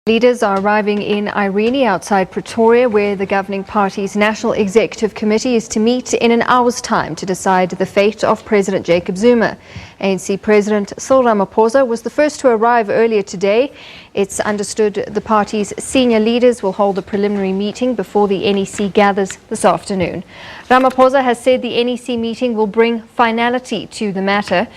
Leaders are arriving in Irene outside Pretoria, where the governing party's National Executive Committee is to meet in an hour's time to decide the fate of President Jacob Zuma. ANC President Cyril Ramaphosa was the first to arrive earlier today. It's understood the party's senior leaders will hold a preliminary meeting before the NEC gathers this afternoon. Ramaphosa has said the NEC meeting will bring finality to the matter.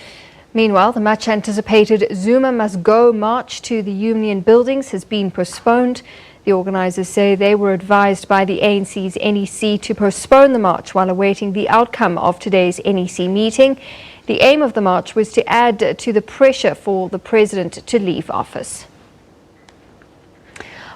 Meanwhile, the much-anticipated Zuma Must Go march to the Union buildings has been postponed. The organisers say they were advised by the ANC's NEC to postpone the march while awaiting the outcome of today's NEC meeting. The aim of the march was to add to the pressure for the president to leave office.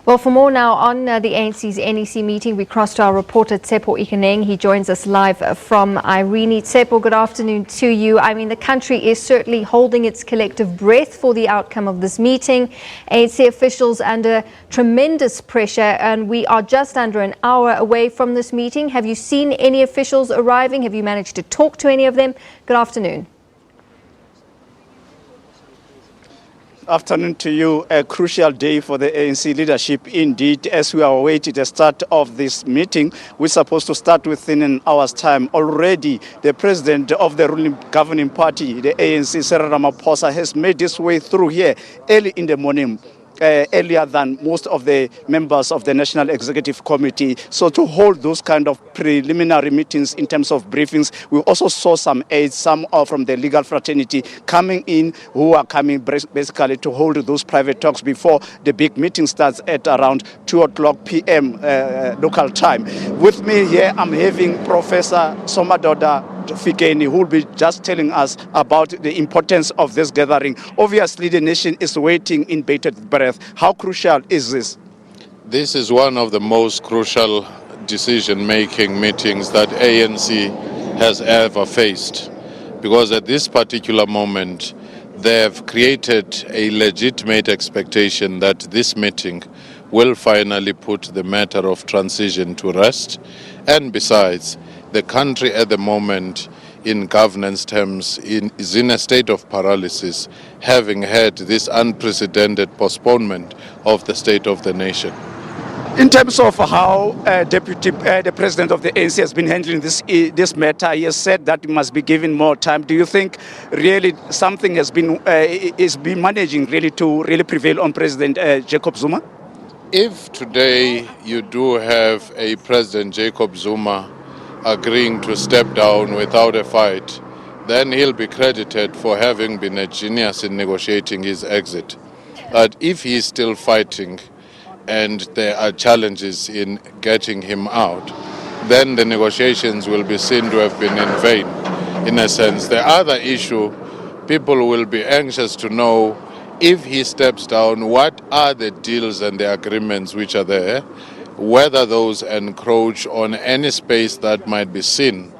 Well, for more now on the ANC's NEC meeting, we cross to our reporter Tshepo Ikaneng. He joins us live from Irene. Tshepo, good afternoon to you. I mean, the country is certainly holding its collective breath for the outcome of this meeting. ANC officials under tremendous pressure, and we are just under an hour away from this meeting. Have you seen any officials arriving? Have you managed to talk to any of them? Good afternoon. Afternoon to you. A crucial day for the ANC leadership indeed, as we are awaiting the start of this meeting. We're supposed to start within an hour's time. Already the president of the ruling governing party, the ANC, Cyril Ramaphosa, has made his way through here early in the morning. Earlier than most of the members of the National Executive Committee. So to hold those kind of preliminary meetings in terms of briefings, we also saw some aides, some are from the legal fraternity coming in, who are coming basically to hold those private talks before the big meeting starts at around 2:00 p.m. Local time. With me here, I'm having Professor Somadoda Fikeni, who will be just telling us about the importance of this gathering. Obviously, the nation is waiting in bated breath. How crucial is this? This is one of the most crucial decision-making meetings that ANC has ever faced, because at this particular moment, they have created a legitimate expectation that this meeting will finally put the matter of transition to rest. And besides, the country at the moment, in governance terms, is in a state of paralysis, having had this unprecedented postponement of the state of the nation. In terms of how the president of the ANC has been handling this matter, he has said that he must be given more time. Do you think really something has been managing really to really prevail on President Jacob Zuma? If today you do have a President Jacob Zuma agreeing to step down without a fight, then he'll be credited for having been a genius in negotiating his exit. But if he's still fighting and there are challenges in getting him out, then the negotiations will be seen to have been in vain, in a sense. The other issue, people will be anxious to know, if he steps down, what are the deals and the agreements which are there, whether those encroach on any space that might be seen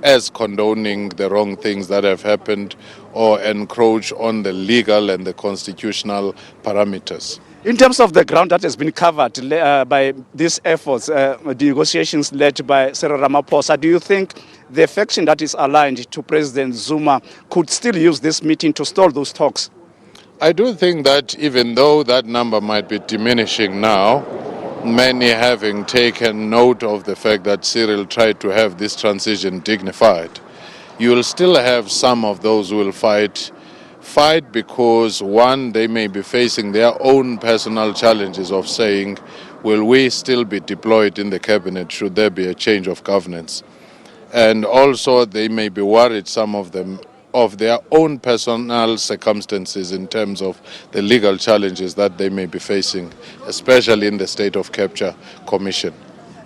as condoning the wrong things that have happened, or encroach on the legal and the constitutional parameters. In terms of the ground that has been covered by these efforts, the negotiations led by Cyril Ramaphosa, do you think the faction that is aligned to President Zuma could still use this meeting to stall those talks? I do think that even though that number might be diminishing now, many having taken note of the fact that Cyril tried to have this transition dignified, you will still have some of those who will fight because, one, they may be facing their own personal challenges of saying, will we still be deployed in the cabinet should there be a change of governance? And also they may be worried, some of them, of their own personal circumstances in terms of the legal challenges that they may be facing, especially in the State of Capture Commission.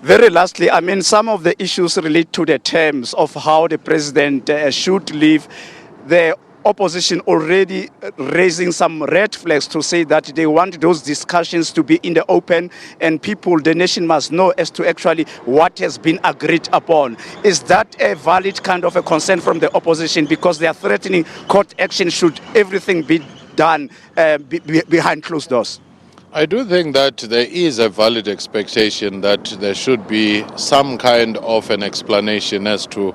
Very lastly, I mean, some of the issues relate to the terms of how the president should leave. The opposition already raising some red flags to say that they want those discussions to be in the open, and the nation must know as to actually what has been agreed upon. Is that a valid kind of a concern from the opposition, because they are threatening court action should everything be done behind closed doors? I do think that there is a valid expectation that there should be some kind of an explanation as to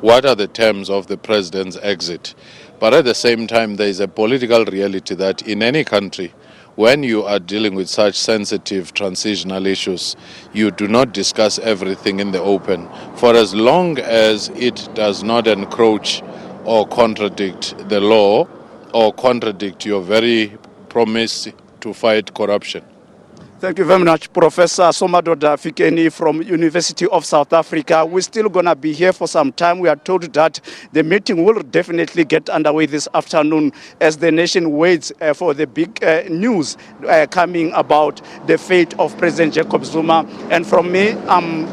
what are the terms of the president's exit. But at the same time, there is a political reality that in any country, when you are dealing with such sensitive transitional issues, you do not discuss everything in the open for as long as it does not encroach or contradict the law or contradict your very promise to fight corruption. Thank you very much, Professor Somadoda Fikeni from University of South Africa. We're still going to be here for some time. We are told that the meeting will definitely get underway this afternoon as the nation waits for the big news coming about the fate of President Jacob Zuma. And from me, I'm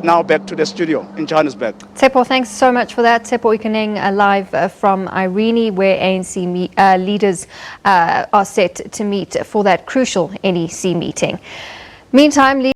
now back to the studio in Johannesburg. Tshepo, thanks so much for that. Tshepo Ikaneng live from Irene, where ANC leaders are set to meet for that crucial NEC meeting. Meantime,